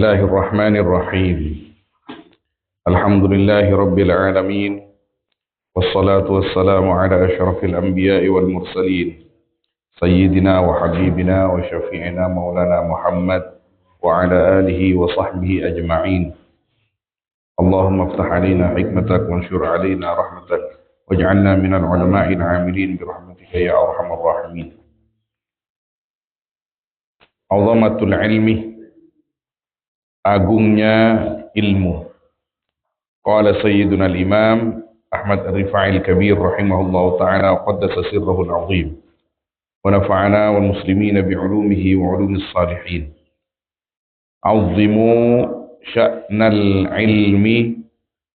الله الرحمن الرحيم. الحمد لله رب العالمين، والصلاة والسلام على أشرف الأنبياء والمرسلين، سيدنا وحبيبنا وشفيعنا مولانا محمد وعلى آله وصحبه أجمعين. اللهم افتح علينا حكمتك وانشر علينا رحمتك واجعلنا من العلماء العاملين برحمتك يا أرحم الراحمين. Azamatul ilmi, agungnya ilmu. Qala sayyiduna al-imam Ahmad Ar-Rifai al-Kabir rahimahullah ta'ala wa qaddasa sirrahu al-azim wa nafa'ana wal muslimina bi'ulumihi wa ulumis salihin. Azzimu sya'nal ilmi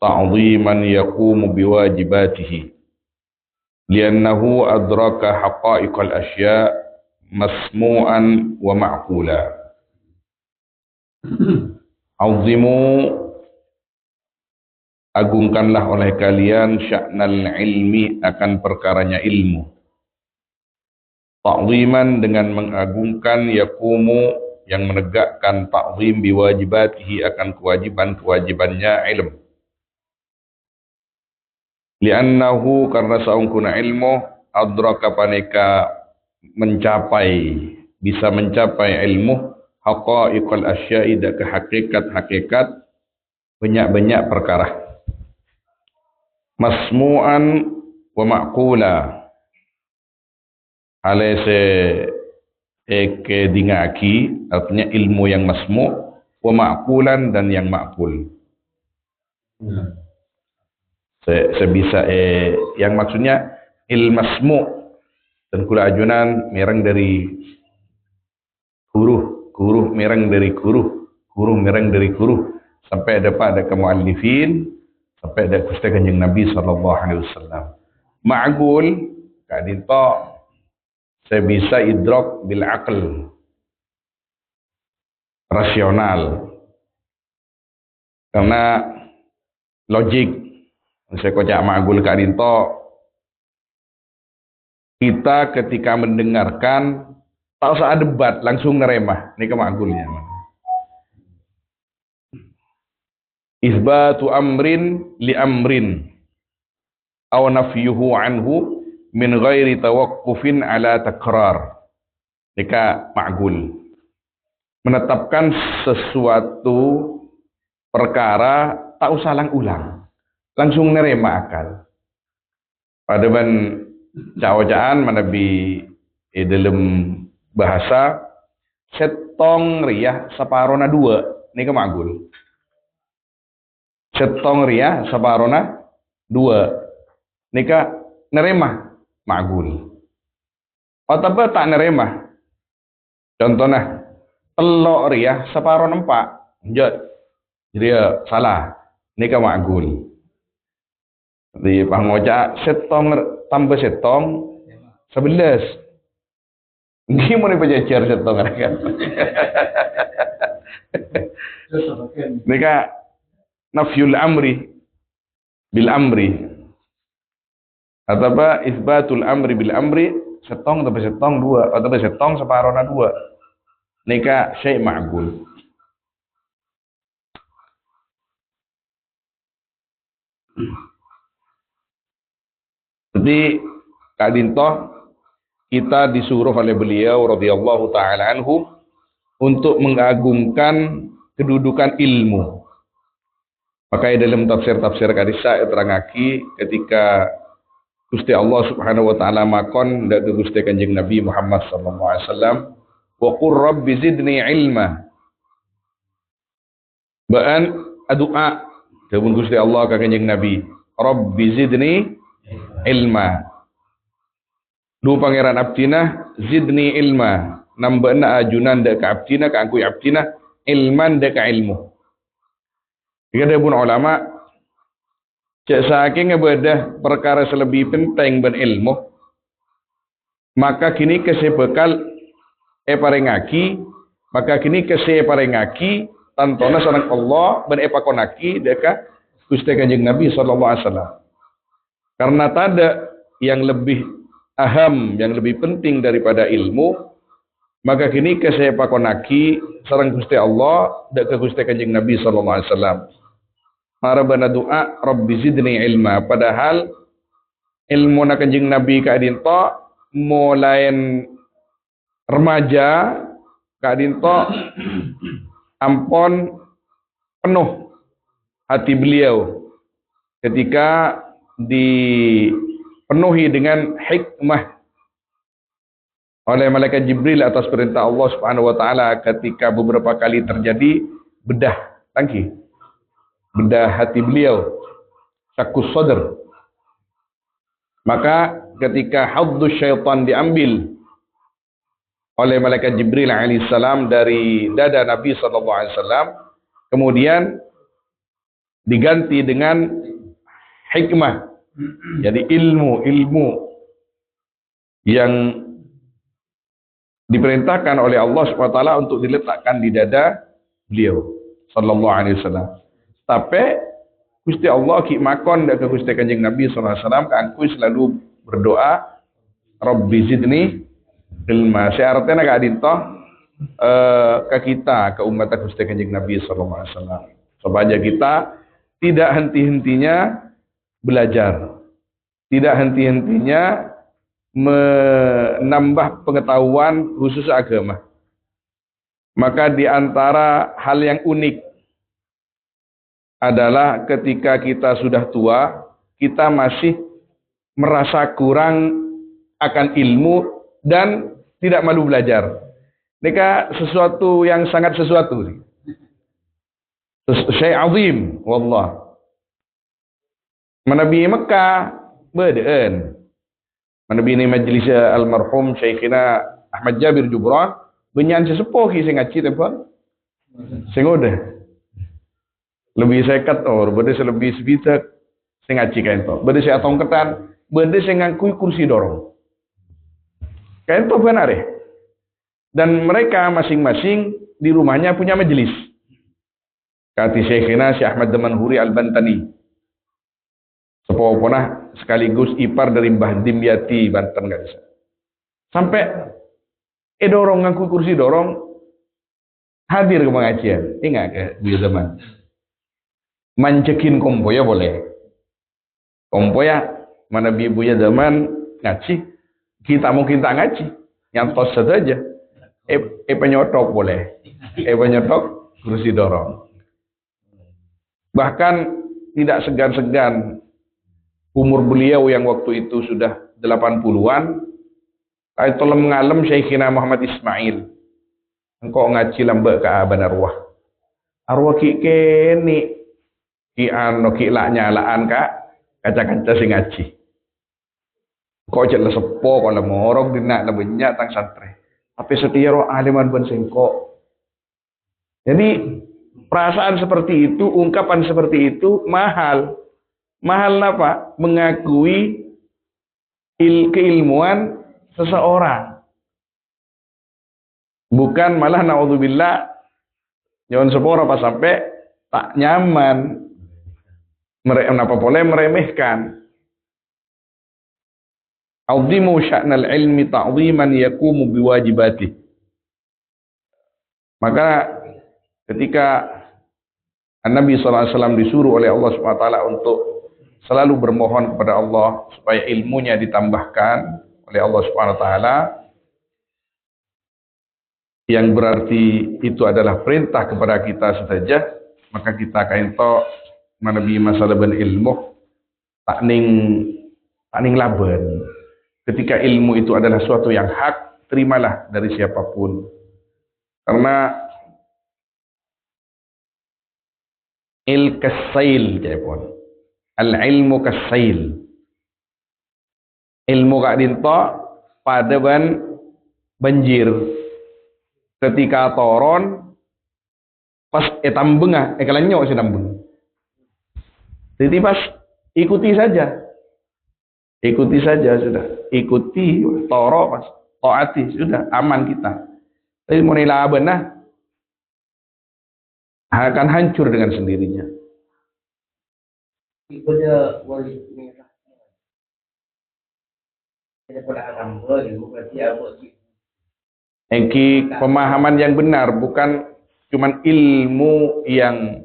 ta'ziman yaqumu biwajibatihi liannahu adraka haqa'iqal asya' masmu'an wa ma'qula. Azimu, agungkanlah oleh kalian sya'nal ilmi, akan perkaranya ilmu. Ta'ziman, dengan mengagungkan, yakumu, yang menegakkan, ta'zim biwajibatihi, akan kewajiban-kewajibannya ilmu. Li'annahu, karena saungkuna ilmu, adraka paneka mencapai, bisa mencapai ilmu haqa'iqal asya'i, ke hakikat-hakikat banyak-banyak perkara. Masmu'an wa ma'qula, halese eke dingaki, artinya ilmu yang masmu', wa ma'qulan, dan yang ma'qul. Sebisa yang maksudnya masmu', dan kula ajunan merang dari kuruh merang dari kuruh merang dari kuruh, sampai ada pada kemuallifin, sampai ada Gusti Kanjeng Nabi sallallahu alaihi wasallam. Ma'qul kadito saya bisa idrak bil aql, rasional, karena logik. Saya kocak ma'qul kadito, kita ketika mendengarkan tak usah debat, langsung neremah. Ini kemagulnya. Isbatu amrin li amrin aw nafyuhu anhu min ghairi tawaqqufin ala takrar. Nika ma'gul. Menetapkan sesuatu perkara tak usah ulang. Langsung nerema akal. Padaban cawajaan manabi dalam bahasa setong riyah saparona dua, ini kemagul. Setong riyah saparona dua, nika neremah magul. Atau tak neremah. Contohnya telok riyah saparona empat, jadi salah, nika magul. Di pangoja setong tambah setong 11. Gimana pajajar setong kan? Nika nafyul amri bil amri, atau isbatul amri bil amri, setong tambah setong dua, atau setong separona dua. Nika syai' ma'qul. Jadi kadintoh kita disuruh oleh beliau radhiyallahu taala anhu untuk mengagungkan kedudukan ilmu. Maka dalam tafsir-tafsir kadisa terangaki ketika Gusti Allah Subhanahu wa taala makon ndak ke Gusti Kanjeng Nabi Muhammad sallallahu alaihi wasallam, wa qur rabbi zidni ilma. Ba'an adua dawuh Gusti Allah ka Kanjeng Nabi, rabbi zidni ilma. Du pangeran abdina zidni ilma, nambahna ajunan dek abdina ka angkui abdina ilman dek ilmu. Jika ada pun ulama cek saking ngebedah perkara selebih penting ben ilmu, maka kini kesebekal parengaki, maka kini kese parengaki tantona sareng Allah ben pakonaki deka Gusti Kanjeng Nabi sallallahu alaihi wasallam. Karena tada yang lebih aham, yang lebih penting daripada ilmu, Maka kini ke saya pakonaki sareng Gusti Allah dak ke Gusti Kanjeng Nabi sallallahu alaihi wasallam. Marabana doa Rabbi zidni ilma, padahal ilmu na Kanjeng Nabi ka adinto mulayan remaja ka adinto ampon penuh hati beliau ketika dipenuhi dengan hikmah oleh malaikat Jibril atas perintah Allah Subhanahu wa taala ketika beberapa kali terjadi bedah hati beliau, syakus sadr. Maka ketika haddus syaitan diambil oleh malaikat Jibril alaihissalam dari dada Nabi sallallahu alaihi wasallam, kemudian diganti dengan hikmah. Jadi ilmu yang diperintahkan oleh Allah Subhanahu wa taala untuk diletakkan di dada beliau sallallahu alaihi wasallam. Tapi Gusti Allah ki makon dak ke Gusti Kanjeng Nabi sallallahu alaihi wasallam kan ku selalu berdoa Rabbi zidni ilma. Syaratnya ka adinto ke kita, ke umat Gusti Kanjeng Nabi sallallahu alaihi wasallam. Supaya kita tidak henti-hentinya belajar. Tidak henti-hentinya menambah pengetahuan khusus agama. Maka di antara hal yang unik adalah ketika kita sudah tua, kita masih merasa kurang akan ilmu dan tidak malu belajar. Ini sesuatu yang sangat sesuatu. Syai' azim, wallah. Manabi Mekah, bedaan. Manabi ini majlis almarhum Syekhina Ahmad Jabir Jubran, benyan sesepuh ki sing ngaji tempat. Sing udah. Lebih sekat benda selebih sebitak sing ngaji kain to. Benda saya tongketan, benda sing ngangkui kursi dorong. Kain to benar ya. Dan mereka masing-masing di rumahnya punya majelis. Kati Syekhina Syekh Ahmad Damanhuri Al-Bantani. Sepoponah sekaligus ipar dari Mbah Dimyati Banten gak bisa. Sampai dorong ngangkui kursi dorong hadir ke pengajian. Ingat ke di zaman. Mancekin kompoya boleh. Kompoya mana bibunya zaman ngaji, kita mungkin tak ngaji, nyantos saja. Penyotok boleh. Penyotok kursi dorong. Bahkan tidak segan-segan umur beliau yang waktu itu sudah 80-an, kait tolong mengalem Syekhina Muhammad Ismail. Engkau ngaji lambek ke aban arwah. Arwah ki kene ki anu ki lak nyalaan kak kaca-kaca sing ngaji. Kok cek sepo kok lemorong dinak lebenyak tang santri. Tapi setia roh aliman ben singkok. Jadi perasaan seperti itu, ungkapan seperti itu mahal. Mahal apa? Mengakui keilmuan seseorang. Bukan malah naudzubillah jangan sepora apa sampai tak nyaman. Kenapa boleh meremehkan? Azimu sya'nal ilmi ta'ziman yakumu biwajibati. Maka ketika Nabi SAW disuruh oleh Allah SWT untuk selalu bermohon kepada Allah supaya ilmunya ditambahkan oleh Allah SWT, yang berarti itu adalah perintah kepada kita saja, maka kita kainto manabi masalah ben ilmu tak ning laben. Ketika ilmu itu adalah suatu yang hak, terimalah dari siapapun. Karena kasail japon. Al ilmu kasail. Ilmu kak dinto pada banjir. Ketika toron pas tambengah kalanyo si tambeng. Jadi pas ikuti saja. Ikuti saja sudah. Ikuti toro pas taati sudah aman kita. Tapi mau nilaban akan hancur dengan sendirinya. Ikuti wali merah. Daripada agama berarti Engki pemahaman yang benar, bukan cuman ilmu yang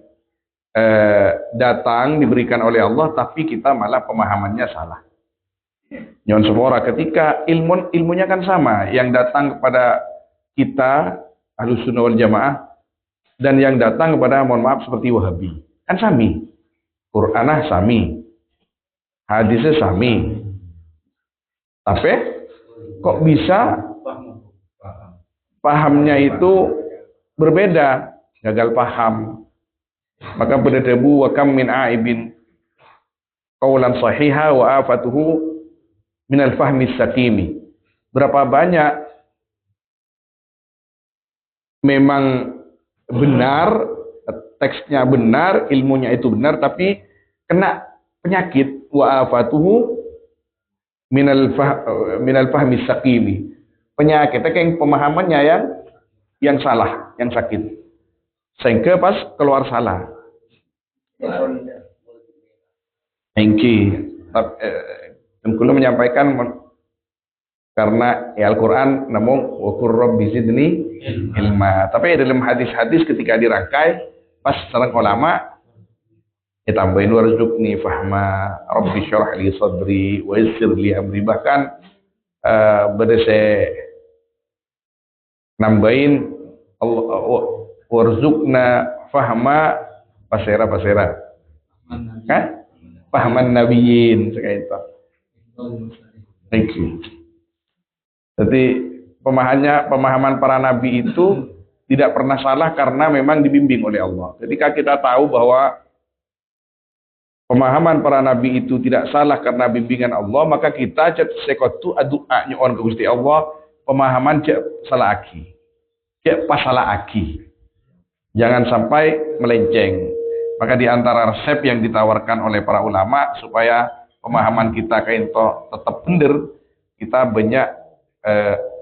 datang diberikan oleh Allah, tapi kita malah pemahamannya salah. Nyon sepora ketika ilmunya kan sama, yang datang kepada kita Ahlus Sunnah wal Jamaah dan yang datang kepada, mohon maaf, seperti Wahabi. Kan sami. Qur'anah sami. Hadisnya sami. Tapi kok bisa pahamnya itu berbeda, gagal paham. Maka berdebu wa kam min aibin qaulan sahiha wa afatuhu min al-fahmi sakimi. Berapa banyak memang benar, teksnya benar, ilmunya itu benar, tapi kena penyakit wa afatuhu minal fahmi sakimi. Penyakitnya kayak pemahamannya yang salah, yang sakit. Sehingga pas keluar salah. Engki dan kula menyampaikan karena Al-Qur'an namun wa qur rabbi zidni ilma. Tapi dalam hadis-hadis ketika dirangkai pas sareng ulama ditambahin warzuqni fahma rabbi syrah li sadri wa yassir li amri, bahkan berdese nambahin warzuqna fahma pasera kan pahaman nabiyin sekali itu. Thank you. Jadi pemahaman para nabi itu tidak pernah salah karena memang dibimbing oleh Allah. Ketika kita tahu bahwa pemahaman para nabi itu tidak salah karena bimbingan Allah, maka kita sekotu doa nyon ke Gusti Allah, pemahaman cek salah aki. Cek pasalah aki. Jangan sampai melenceng. Maka di antara resep yang ditawarkan oleh para ulama supaya pemahaman kita kainto tetap benar, kita banyak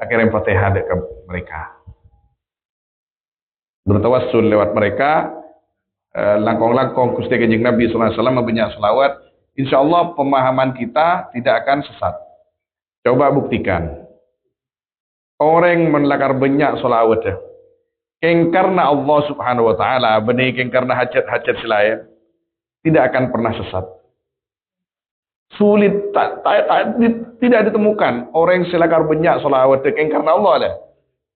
akhirnya Fatihah ke mereka. Bertawassul lewat mereka, langkong-langkong Gusti Kanjeng Nabi sallallahu alaihi wasallam banyak selawat, insyaallah pemahaman kita tidak akan sesat. Coba buktikan. Orang menlakar banyak selawat ya. Keng karena Allah Subhanahu wa taala, benih keng karena hajat-hajat selain tidak akan pernah sesat. Sulit tidak ditemukan orang yang selakar banyak selawat keng karena Allah ada.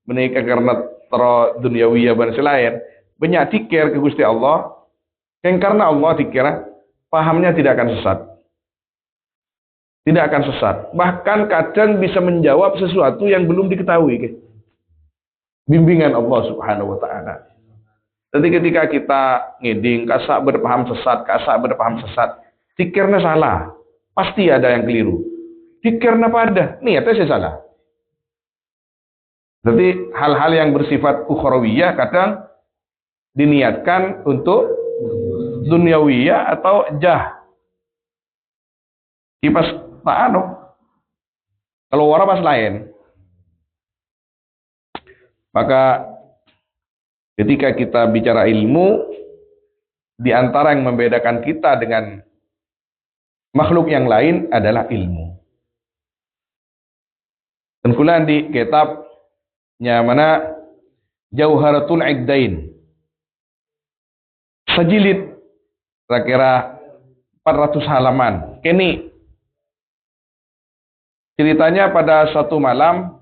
Benih keng karena tero duniawiyah dan selain banyak tikir ke Gusti Allah, keng karena Allah dikira pahamnya tidak akan sesat. Tidak akan sesat. Bahkan kadang bisa menjawab sesuatu yang belum diketahui. Bimbingan Allah Subhanahu wa taala. Jadi ketika kita ngeding kasak berpaham sesat, tikirnya salah. Pasti ada yang keliru. Tikirnya pada, niatnya saya salah. Jadi hal-hal yang bersifat ukhrawiyah kadang diniatkan untuk duniawiyah atau jah. Kipas ta'ano. Kalau wara pas lain. Maka ketika kita bicara ilmu, di antara yang membedakan kita dengan makhluk yang lain adalah ilmu. Dan kulan di kitabnya mana Jauharatul Iqdain, sejilid kira-kira 400 halaman. Kini ceritanya pada satu malam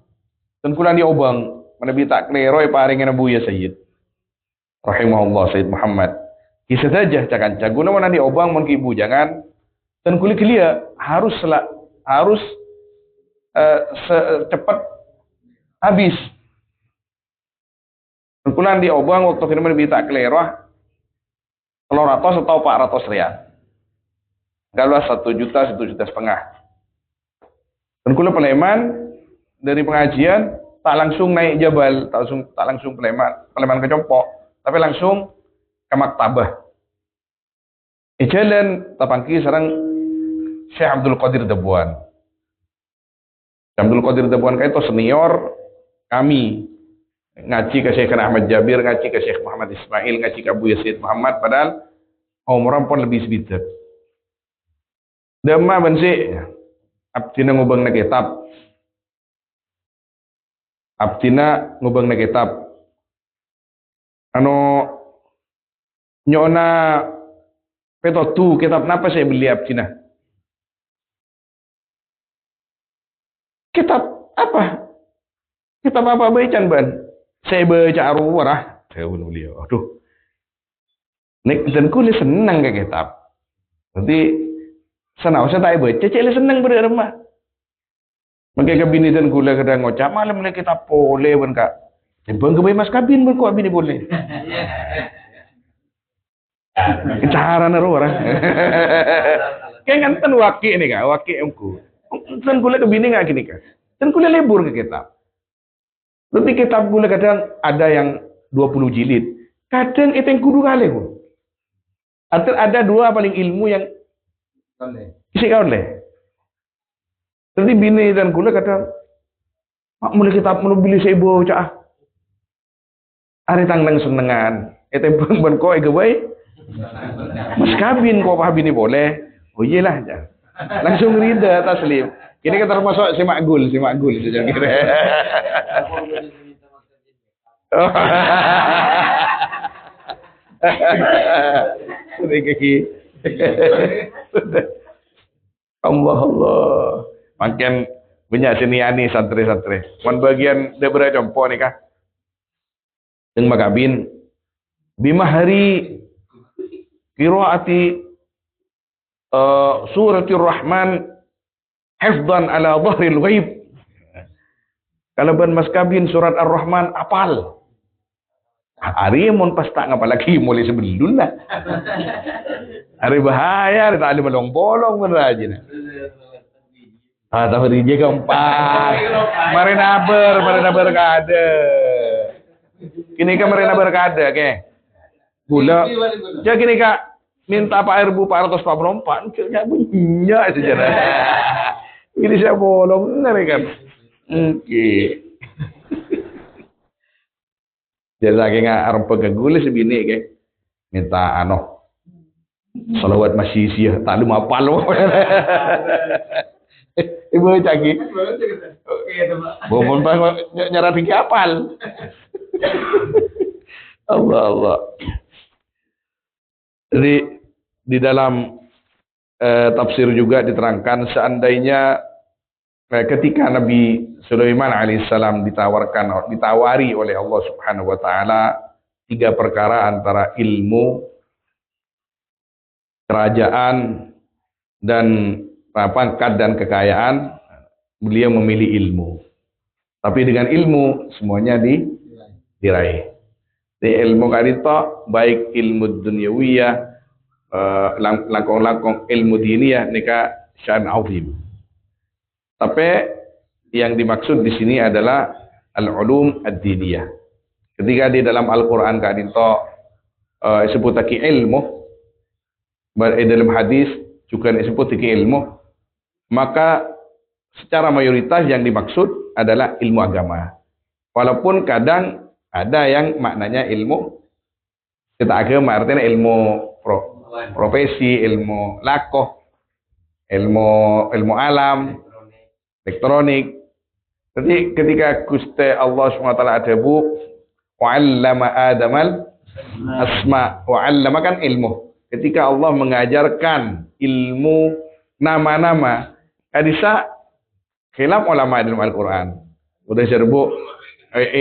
tengkulan di Obang menebi tak kleroi paringin Buya Sayyid rahimahullah Sayyid Muhammad kisah saja cakan caguna mana di Obang mengkibu jangan dan kulit kelia harus cepat habis tengkulan di Obang waktu kini menebi tak kleroi 300 atau 400 rial galah 1 juta 1,5 juta dan kulit Peleman dari pengajian tak langsung naik jabal, tak langsung Peleman ke Compok, tapi langsung ke maktabah. Jalan tapangki sarang Syekh Abdul Qadir Dabuan. Syekh Abdul Qadir Dabuan itu senior kami. Ngaji ke Syekh Ahmad Jabir, ngaji ke Syekh Muhammad Ismail, ngaji ke Abu Yazid Muhammad, padahal umurnya pun lebih sedikit. Dema bensi abdi ngubeng na kitab. Abtina ngubeng na kitab. Ano nyona peto tu kitab napa saya beli abtina? Kitab apa? Kitab apa bacaan ban? Saya baca arwah. Saya pun beliau. Aduh. Nek dan kulit senang ke kitab. Nanti senang saya tak baca, cek senang pada rumah. Maka kabini dan gula kadang ngocap malam ni kita boleh pun kak. Bang kebai mas kabin pun kok bini boleh. Cara naruh orang. Kayak nganten waki ni kak, waki emku. Dan gula kabini nggak gini kak. Dan gula lebur ke kitab. Tapi kitab gula kadang ada yang 20 jilid. Kadang itu yang kudu kali pun. Ada dua paling ilmu yang isi kau leh. Nanti bini dan gula kata, mak mulai kitab mau beli sebo cah. Ari tangdang senengan. Itu bang kau egabai. Mas kabin kau paham bini boleh. Oh iyalah aja. Langsung rida taslim. Kini kita termasuk si makgul saja kira. Sudah kaki. Allah. Makin banyak seniani santri-santri. Wan bagian debra compo nih kah? Yang magabin bima hari qiraati suratul Rahman hifdhan ala dhahril ghaib. Kalau ban mas kabin surat Ar-Rahman apal. Hari mun pas tak ngapalagi mulai sebelum lah. Hari bahaya, hari tak ada bolong-bolong berajin. Tahu dia keempat. Mari naber kada. Kini kan mari naber kada ke. Gula. Ya kini kak minta Pak Air Bu 444. Kayaknya bunyinya sejarah. Ini saya bolong ngeri kan. Oke. Jadi saking arep pegagule sebini ke. Minta salawat masih sia tak lu apal lo. Ibu cagi. Bopon pang nyarat tinggi apal. Allah. Jadi di dalam tafsir juga diterangkan seandainya ketika Nabi Sulaiman alaihissalam ditawari oleh Allah Subhanahu wa taala 3 perkara antara ilmu, kerajaan dan pangkat dan kekayaan, beliau memilih ilmu. Tapi dengan ilmu semuanya diraih. Di ilmu kadito baik ilmu dunyawiyah, langkong-langkong ilmu diniyah nika sya'an azim. Tapi yang dimaksud di sini adalah al-ulum ad-diniyah. Ketika di dalam Al-Qur'an kadito sebutake ilmu, dalam hadis juga disebut ilmu, maka secara mayoritas yang dimaksud adalah ilmu agama. Walaupun kadang ada yang maknanya ilmu kita agama, artinya ilmu profesi, ilmu lakoh, ilmu alam, elektronik. Jadi ketika Gusti Allah SWT ada bu, wa'allama Adamal asma, wa'allama kan ilmu. Ketika Allah mengajarkan ilmu nama-nama, hadisa khilaf ulama dalam Al-Quran. Udah serbu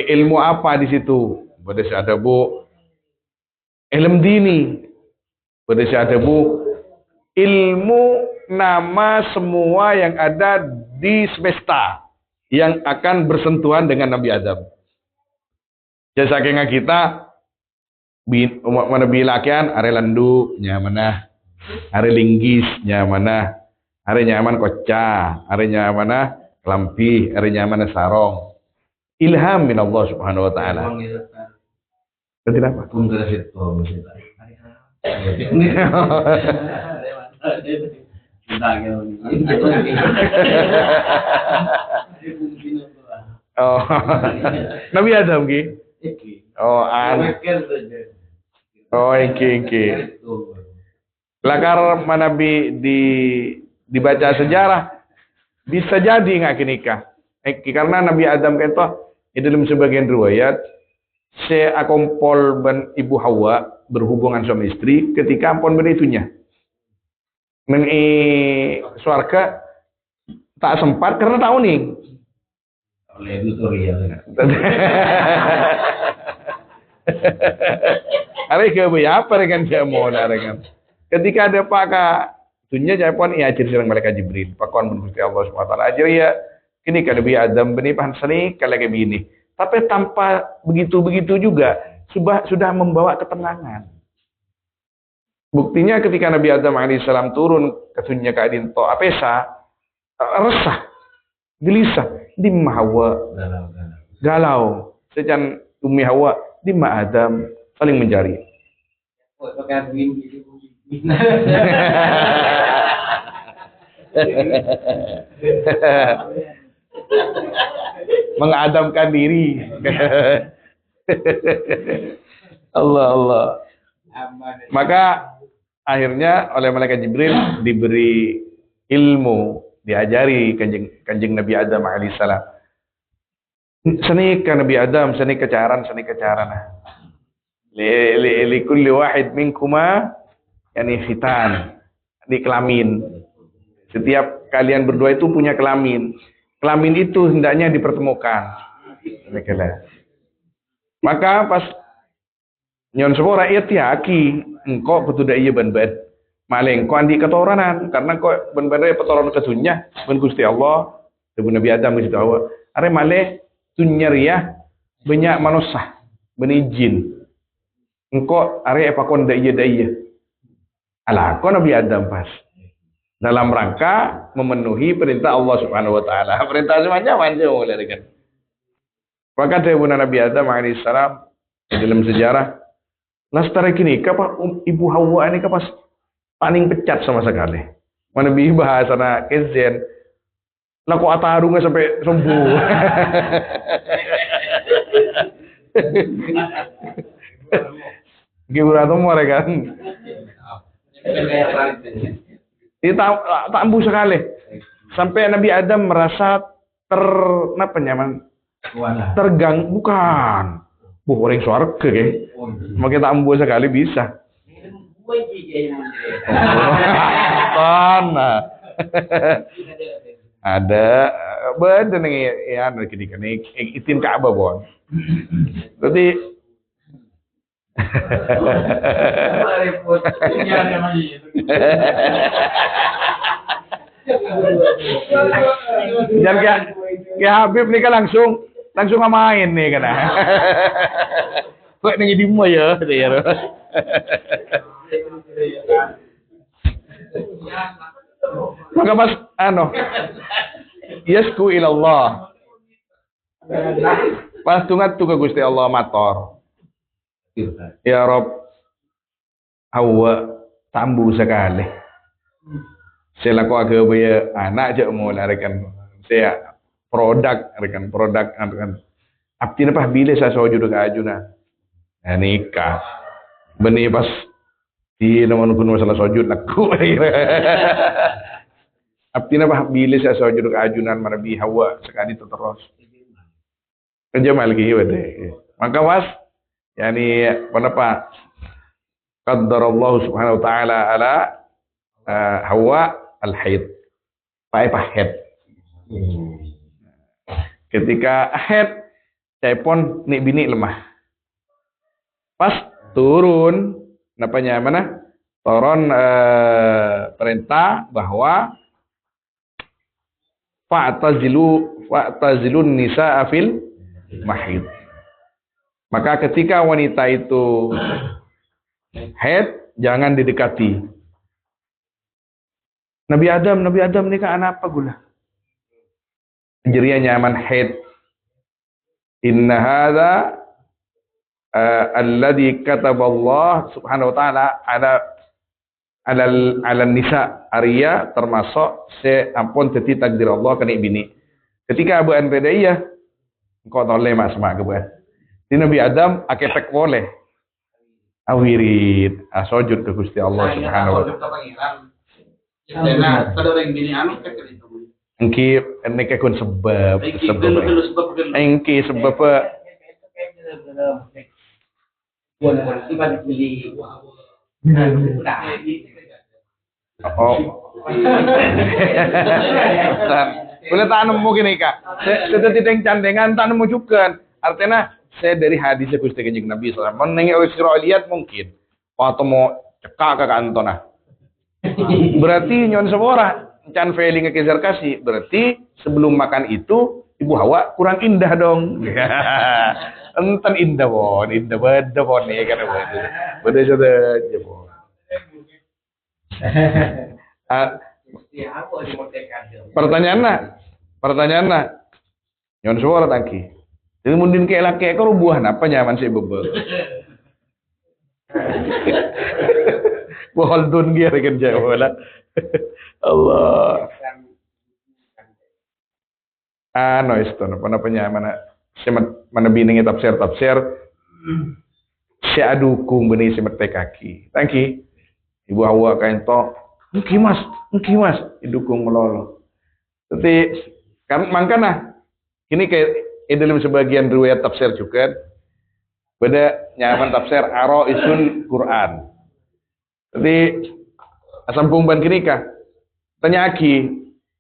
ilmu apa di situ? Udah ada bu ilmu dini. Udah ada bu ilmu nama semua yang ada di semesta yang akan bersentuhan dengan Nabi Adam. Jadi saking kita mana bilakian are landu nyamana, are linggis nyamana, are nyaman koca, are nyamana kelampi, are nyamana sarong. Ilham min Allah Subhanahu wa taala. Berarti apa? Oh, Nabi Adam ki? Oh, oh, iki. Lakar mana dibaca sejarah bisa jadi nggak nikah. Karena Nabi Adam itu dalam sebagian riwayat se akompol ben ibu Hawa berhubungan suami istri ketika ampun ben itunya. Men swarga tak sempat karena tahu nih. Oleh tutorial. Are ke apa dengan dia mau kan. Ketika ada pakak dunia japon ia ajar serang malaikat Jibril. Pakon mun Gusti Allah Subhanahu wa taala ajar ya kini kan Nabi Adam beni pahan seni kalau kayak begini. Tapi tanpa begitu-begitu juga sudah membawa ketenangan. Buktinya ketika Nabi Adam alaihissalam turun ke dunia keadaan to apesa resah, gelisah di Hawa galau. Sejan Umi Hawa di Adam saling mencari. Mengadamkan diri. Allah. Maka akhirnya oleh malaikat Jibril diberi ilmu, diajari kanjeng Nabi Adam alaihissalam. Seni ka Nabi Adam, seni kecaran. Li kulli wahid minkuma yani khitan, di kelamin. Setiap kalian berdua itu punya kelamin. Kelamin itu hendaknya dipertemukan. Maka pas nyon sepora yaki engkau betuda iya ban-ban. Maling kau andi ketoranan karena kau ban-ban petoran ke dunya ben Gusti Allah, debu Nabi Adam Gusti Allah. Are malih dunya riyah banyak manusia, beni jin. Engkau are apa kon da iya. Alah kau Nabi Adam pas. Dalam rangka memenuhi perintah Allah Subhanahu wa taala. Perintah semuanya macam boleh kan. Maka debu Nabi Adam alaihissalam dalam sejarah lastare kini kapa ibu Hawa ini kapas paling pecat sama sekali. Mana bi bahasa na kezen. Lah kok atarunge sampai sembuh. Gimana tuh mereka kan? Tak ambu sekali. Sampai Nabi Adam merasa tergang bukan. Orang suarga ke. Makin tak ambu sekali bisa. Tanah. Ada badan yang ya ketika nih itin Ka'bah bon. Jadi jangan kayak Habib nih kan langsung main nih kan. Kok nang di mo ya dia. Maka mas yasku ilallah. Pas tungat tuh ke Gusti Allah mator. Ya Rob, Hawa tambu sekali. Saya laku agak bayar anak aja mau larikan. Saya produk rekan. Abdi apa bila saya sojud ke ajuna. Nikah. Benih pas di nomor masalah sojud laku. Abdi apa bila saya sojud ke ajunan marabi Hawa sekali itu terus. Kerja lagi wede. Maka was yani kenapa qaddarallahu subhanahu wa ta'ala ala Hawa al-haid. Pahet. Ketika haid saya pun nik bini lemah. Pas turun napanya mana? Turun perintah bahwa fa'tazilun nisaa fil mahid. Maka ketika wanita itu haid jangan didekati. Nabi Adam ini kan anak apa gula? Jeria nyaman haid. Inna hadza alladhi kataballah subhanahu wa ta'ala ala nisa Arya termasuk ampun teti takdir Allah kena bini. Ketika Abu Anbadaiyah engkau toleh mas mak kebuat. Di Nabi Adam akepek boleh. Awirid asojud ke Gusti Allah subhanahu wa ta'ala. Nah, kalau yang bini anu Engki nek kon sebab sebab engki sebab Buồn buồn khi bạn beli đã oh. Boleh tak nemu gini kak? Saya tidak candengan tak nemu juga. Artinya saya dari hadis Gusti Kanjeng Nabi SAW. Menengok Israiliyat mungkin. Atau mau cekak ke kantona. Berarti nyon semua can feeling kejar kasih. Berarti sebelum makan itu Ibu Hawa kurang indah dong. Enten indah bon, indah beda bon ya kan beda sudah aja bon. Pertanyaan nak, nyon suara tangki. Jadi mundin ke laki kau buah apa nyaman sih bebel. Buah dun dia kan jauh lah. Allah. Noise tuh, apa nyaman mana biningi tafsir si adukung benih si merte kaki tangki Ibu Hawa kain to engki mas idukung melolo tapi kan mangkana ini kayak dalam sebagian riwayat tafsir juga beda nyaman tafsir aro isun Quran jadi asam kumban kini kah tanya aki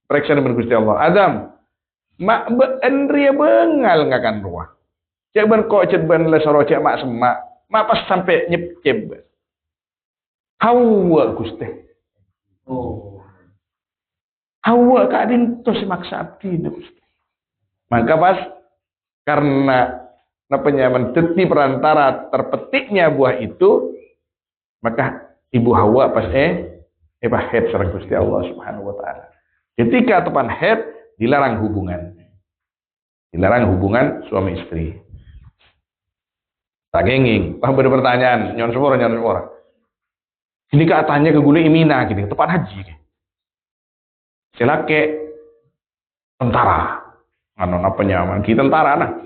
periksa dengan Gusti Allah Adam mak beendria bengal ngakan ruah. Cek ben kok cek ben lesoro cek mak semak. Mak pas sampai nyep. Hawa Gusti. oh Hawa kadin to si maksa abdi Gusti. Maka pas karena nyaman teti perantara terpetiknya buah itu maka Ibu Hawa pas head sareng Gusti Allah Subhanahu wa taala. Ketika tepan head dilarang hubungan suami istri. Tak genging, berpertanyaan, nyon semua. Ini katanya ke gule imina gitu, tepat haji. Silake tentara, apa nyaman kita tentara nah.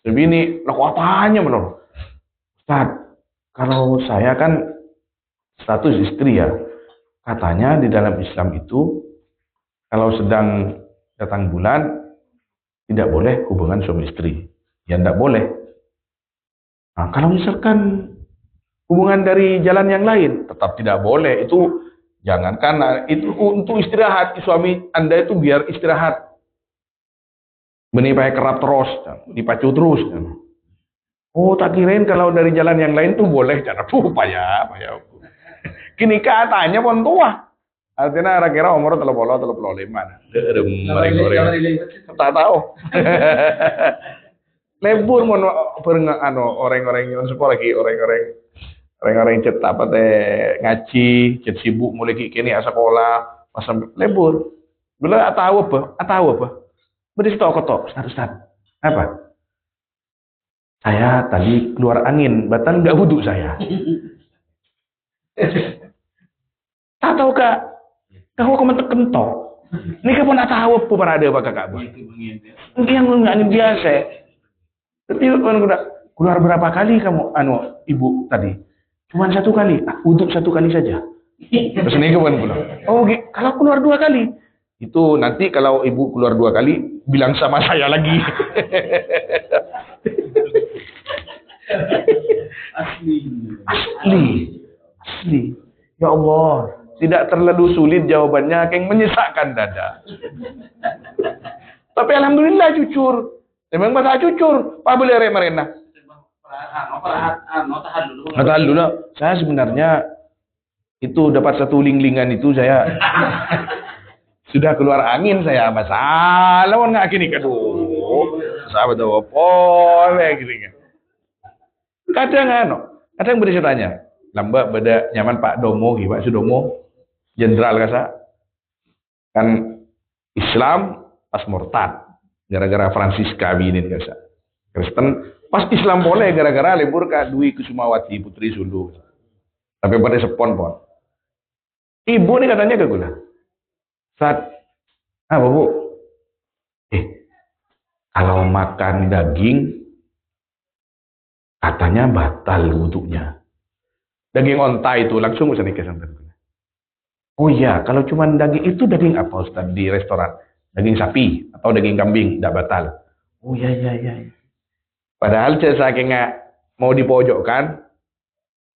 Tapi ini katanya menurut Ustaz, kalau saya kan status istri ya, katanya di dalam Islam itu kalau sedang datang bulan tidak boleh hubungan suami istri. Ya tidak boleh. Nah, kalau misalkan hubungan dari jalan yang lain tetap tidak boleh. Itu jangankan itu untuk istirahat. Suami Anda itu biar istirahat. Menipai kerap terus, dipacu terus. Oh, tak kirain kalau dari jalan yang lain tuh boleh. Jangan payah. Kini katanya pun tua. Artinya kira umur 35. Tak tahu. Lebur mon orang-orang yang support lagi orang-orang cet apa teh ngaji, cet sibuk mulai kini sekolah, pas lebur. Bila tahu apa? Beri tahu ketok, Ustaz. Apa? Saya tadi keluar angin, batan enggak wudhu saya. Tak tahu Kak. Kau kau mentekan to. Ini kapan tak tahu apa para ada apa kakak bah. Yang angin biasa. Tapi keluar berapa kali kamu ibu tadi? Cuma 1 kali. Untuk 1 kali saja. Terus ini kapan pulang? Oh, kalau keluar 2 kali. Itu nanti kalau ibu keluar 2 kali bilang sama saya lagi. Asli. Ya Allah. Tidak terlalu sulit jawabannya, yang menyesakkan dada. Tapi alhamdulillah jujur. Memang masa jujur. Pak boleh merena. Tahan dulu. Saya sebenarnya itu dapat 1 ling-lingan itu saya sudah keluar angin saya masalah nggak gini kaduh. Sahabat apa gini. Kadang beri tanya. Lamba beda nyaman Pak Domo, Pak Sudomo. Jenderal kasa kan Islam pas murtad gara-gara Francisca binin kasa Kristen pas Islam boleh gara-gara libur ka Dwi Kusumawati Putri Sulu tapi pada sepon pon ibu nih katanya ke gula saat apa bu kalau makan daging katanya batal wudhunya daging onta itu langsung usah nikah sampai. Oh iya, kalau cuma daging itu daging apa Ustaz di restoran? daging sapi atau daging kambing tidak batal. Oh ya ya ya. Padahal saya saking mau dipojokkan,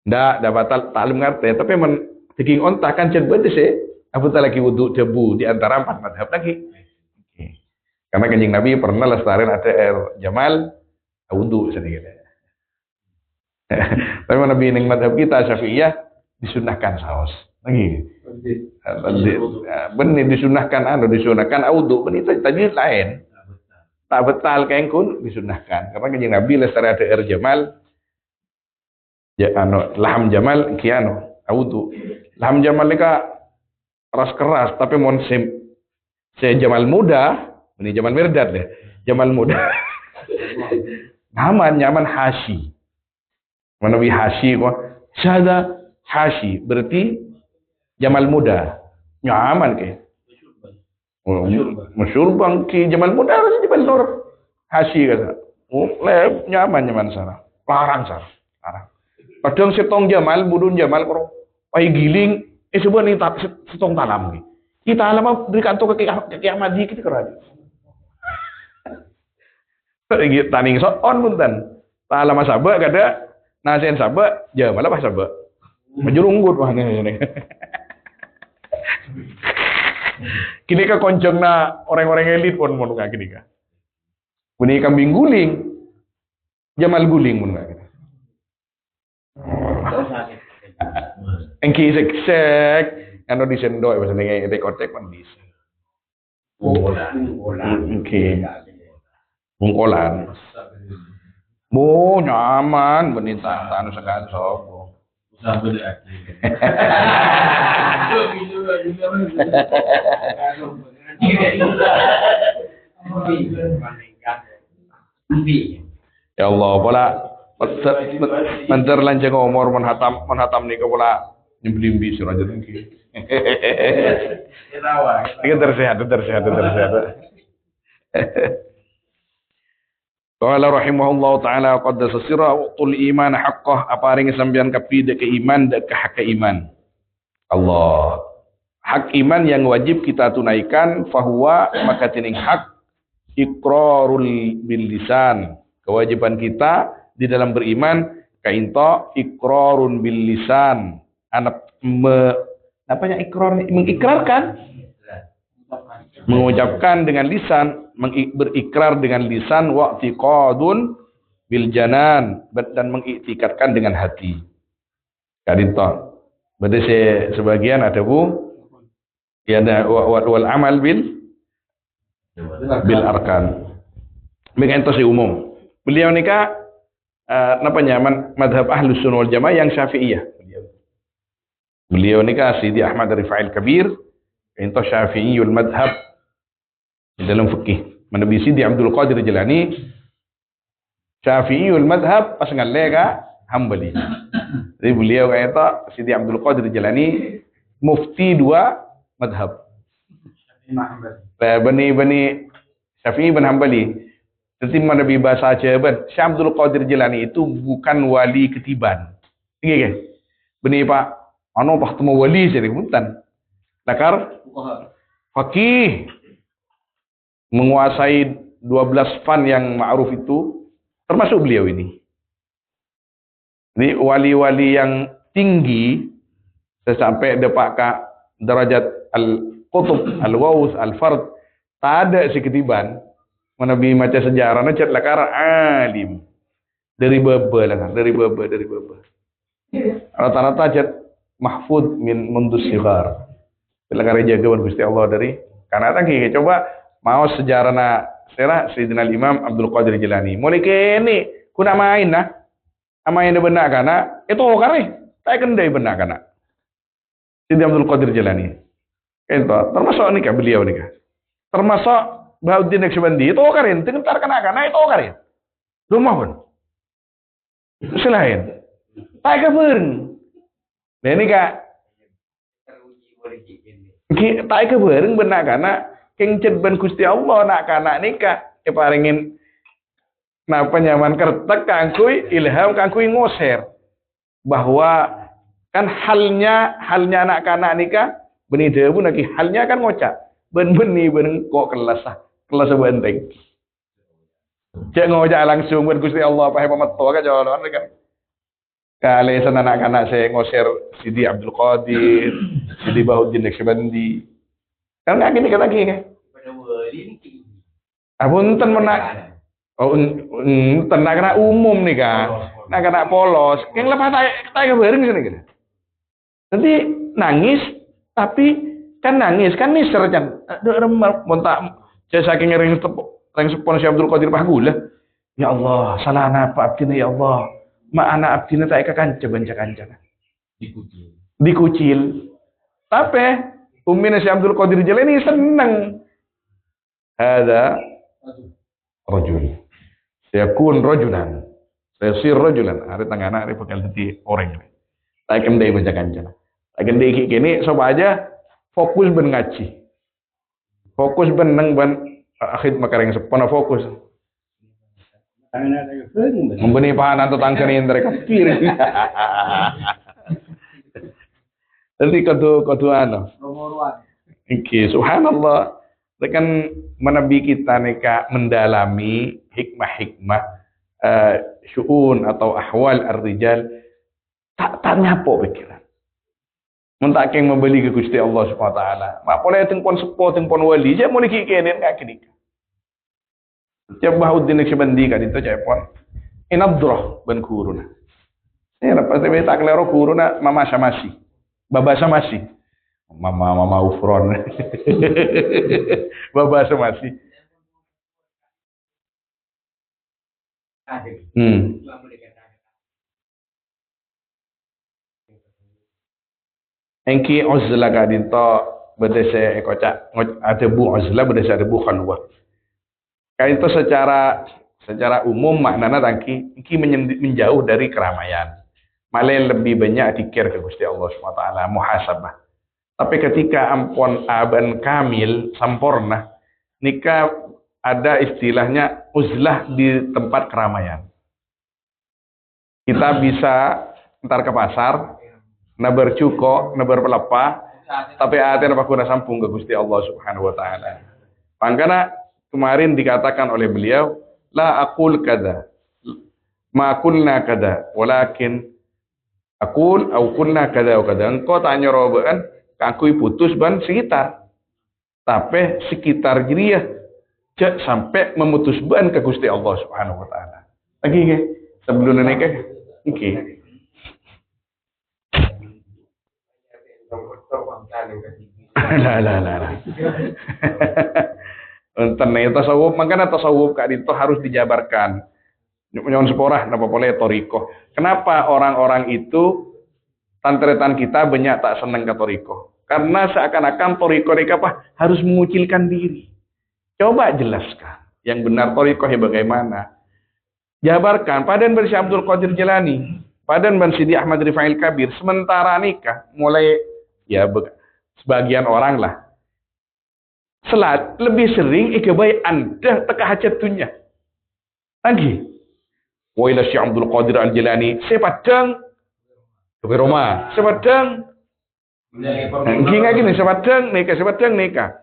tidak batal taklum ngerti. Tapi daging onta kan cenderung sih. Apatah lagi wudhu debu di antara 4 madhab lagi. Karena Kanjeng Nabi pernah lestarin ada air jamal wudhu sedikit. Tapi Nabi ning madhab kita Syafi'iyah disunahkan saus. Lagi. Benih disunahkan wudhu. Benih tadi lain. Tak betal kengkun disunahkan. Karena Kanjeng Nabi lestarin ada air jamal. Ya laham jamal kiano wudhu. Laham jamal ni keras tapi mon se jamal muda. Ini zaman Mirdad deh. Jamal muda. nyaman hashi. Manawi hashi kok. Syada hashi berarti jamal muda. Nyaman ke. Masyur bang ki jamal muda harus Jabal Nur. Hashi kata. Nyaman sana. Larang sana. Larang. Kadang setong jamal budun jamal kok. Pai giling sebenarnya setong talam ki. Kita lama dari kantor ke kiamat kita kerja. Taning so on punten. Tak lama sabak kada nasen sabak, malah pas sabak. Majurunggut wah ini. Kini ka konjongna orang-orang elit pun mun ka kini ka. Buni kambing guling. Jamal guling mun ka. Engki sek anu disendok bahasa dengan rekotek kan bisa. Oke. Bungkolan. Bu nyaman benita anu sekat sopo. Sampai ya Allah, bola menter lanceng umur menhatam nih bola nyemblimbi surah jadi ini. Ini tersehat. Qala rahimahullah ta'ala qaddasa sirra tul iman haqqah apa ring sampeyan kapide ke iman dan ke hak iman. Allah. Hak iman yang wajib kita tunaikan fahuwa maka tining hak iqrarul bil lisan. Kewajiban kita di dalam beriman kainto iqrarun bil lisan. Anak mengikrarkan, mengucapkan dengan lisan, berikrar dengan lisan, wa'tiqadun bil janan dan mengiktikadkan dengan hati. Kadinto. Berarti sebagian ada ya ada wal amal bil arkan. Mengentos umum. Beliau nikah madhab ahlus sunnah wal jamaah yang syafi'iyah. Beliau ni Sidi Ahmad Rifa'il Kabir, itu Syafi'iyul madhab di dalam fikih. Menabi Sidi Abdul Qadir Jilani, Syafi'iyul madhab pas ngalega Hambali. Jadi beliau kata Sidi Abdul Qadir Jilani mufti 2 madhab. Bani Syafi'i bin Hambali. Jadi Menabi bahasa Jawa, Syekh Abdul Qadir Jilani itu bukan wali ketiban. Ini kan? Bani Pak anu pas temu wali jadi punten. Lakar faqih menguasai 12 fan yang ma'ruf itu termasuk beliau ini. Ini wali-wali yang tinggi sampai depak ke derajat al-qutub, al-waus, al-fard. Tak ada si ketiban. Menabi maca sejarah nacat lakar alim. Dari baba. Rata-rata cat mahfud min mundus sigar. Bila kare jagawan Gusti Allah dari karena tadi coba mau sejarah na serah Sayyidina Imam Abdul Qadir Jilani. Mulai kene kuna main nah. Amain benak kana itu kare. Tak kendai benak kana. Sayyidina Abdul Qadir Jilani. Itu termasuk nikah beliau nikah. Termasuk Bahuddin Naqsyabandi itu kare. Tentar kana itu kare. Rumah pun. Selain. Tak kebereng. Nah ini kak, tak kebareng benak kana, kengcet ben Gusti Allah nak kana nikah, paringin napa nyaman kertek kangkui ilham kangkui ngoser bahwa kan halnya anak kana nikah, beni debu lagi halnya kan ngocak ben kok kelas benteng. Cek ngojak langsung ben Gusti Allah pahe pameto ka jalan kan. Kali anak-anak saya ngosir Sidi Abdul Qadir, Sidi Bahuddin Naqsyabandi. Kan nggak gini kata gini kan. Punten menak. Oh, tenang kena umum nih kan. Nah kena polos. Yang lepas saya bareng sini gitu. Nanti nangis, tapi kan nangis kan miser kan. Aduh remel, montak. Saya saking ngering sepon si Abdul Qadir Pahgula. Ya Allah, salah apa abdina ya Allah. Ma anak abdina tak kanca kanca. Dikucil. Tapi umina si Abdul Qadir Jilani seneng. Ada rajul. Sayakun rajulan. Sayasir rajulan. Hari tangana hari bakal jadi orang ini. Tak kendai baca kanca. Tak kendai kini coba aja fokus ben ngaji. Fokus ben nang ben akhir makareng sepona fokus. Membeni pahanan tentang kini mereka kiri. Jadi kadu ano. Iki subhanallah. Dengan menabi kita neka mendalami hikmah-hikmah syu'un atau ahwal ar-rijal tak nyapo pikiran. Mentak yang membeli ke Gusti Allah Subhanahu wa taala. Mak boleh tengpon sepo tengpon wali, je mulai kikenen ka kini. Setiap Bahuddin Naqsyabandi kan itu cepon. Inadrah ban kuruna. Lepas itu tak kelero kuruna mama samasi. Baba samasi. Mama ufron. Baba samasi. Engki uzlah kadinto bedese ekocak ada bu uzlah bedese ada bu khalwah. Kadinto secara umum maknanya tangki engki menjauh dari keramaian. Malah lebih banyak dikir ke Gusti Allah Subhanahu wa taala muhasabah. Tapi ketika ampun aban kamil sempurna nikah ada istilahnya uzlah di tempat keramaian. Kita bisa ntar ke pasar, na bercuko, na berpelepah, tapi hati apa kuna sampung ke Gusti Allah Subhanahu wa taala. Makanya kemarin dikatakan oleh beliau, la aqul kada, ma kunna kada, walakin aqul au kunna kada wa kada. Engkau tanya robaan, kakui putus ban sekitar. Tapi sekitar jiriah cek sampai memutus ban ke Gusti Allah Subhanahu wa taala. Lagi ke sebelum nikah. Oke. Lah. Enten tasawuf, makanya tasawuf kak itu harus dijabarkan. Nyon seporah napa boleh toriko. Kenapa orang-orang itu tantretan kita banyak tak senang ke toriko? Karena seakan-akan toriko mereka apa harus mengucilkan diri. Coba jelaskan yang benar toriko ya bagaimana. Jabarkan padan bersih Abdul Qadir Jilani, padan ben Sidi Ahmad Rifail Kabir. Sementara nikah mulai ya sebagian orang lah. Selat lebih sering ikebai anda teka hajatunya. Lagi. Wa ila Syekh Abdul Qadir Al-Jilani, sepadang ke rumah, sepadang gini, sepadang nikah.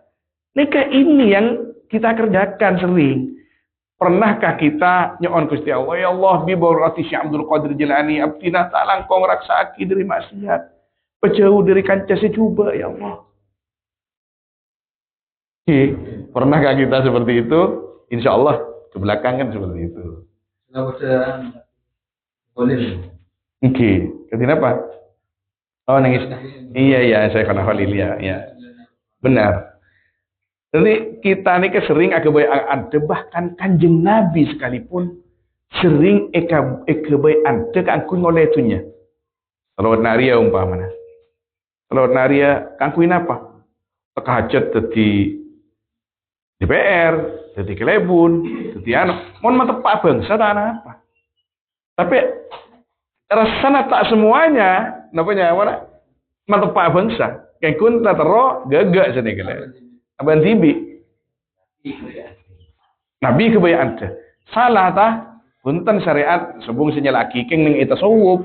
Nikah ini yang kita kerjakan sering. Pernahkah kita nyoon Gusti Allah, ya Allah bi barati Syekh Abdul Qadir Jilani abdina ta'ala engkau ngeraksaki dari maksiat. Pejauh dari kancah secuba ya Allah. Pernahkah kita seperti itu? Insya Allah kebelakangan seperti itu. Oke, kenapa? Oh nangis. Iya saya kena Khalil ya. Benar. Jadi kita ini sering agak ada bahkan kanjeng Nabi sekalipun sering ekabai ada kangkuin oleh itunya. Kalau naria umpamanya. Kalau naria kangkuin apa? Tekahajat di DPR, jadi kelebun, jadi anu. Mohon mentepak bangsa tak apa. Tapi rasanya tak semuanya, namanya mana? Mentepak bangsa. Kangkuin tak tero gagak sini kelebun. Abang tibi. Nabi kebayaan ada. Salah tah? Punten syariat sebung sinyal akikeng ning itasawuf.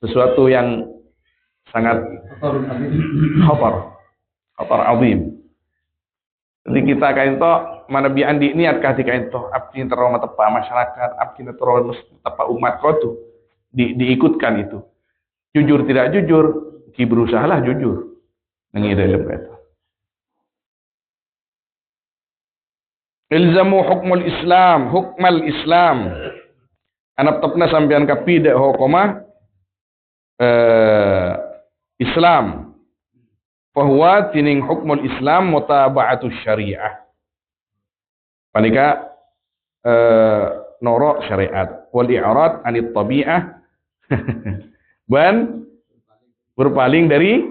Sesuatu yang sangat khatar azim. Jadi kita kain to mana bi andi niat kati kain to abdi terima tepa masyarakat, abdi terima tepa umat kau tuh diikutkan itu. Jujur tidak jujur, ki berusahalah jujur. Nengi dalam kata. Ilzamu hukmul Islam, hukmal Islam. Anak tepna sampean kapi dek hukuma Islam. Fahuwa tining hukmul Islam mutaba'atus syariah. Panika noro syariat wal i'rad anit tabi'ah dan berpaling dari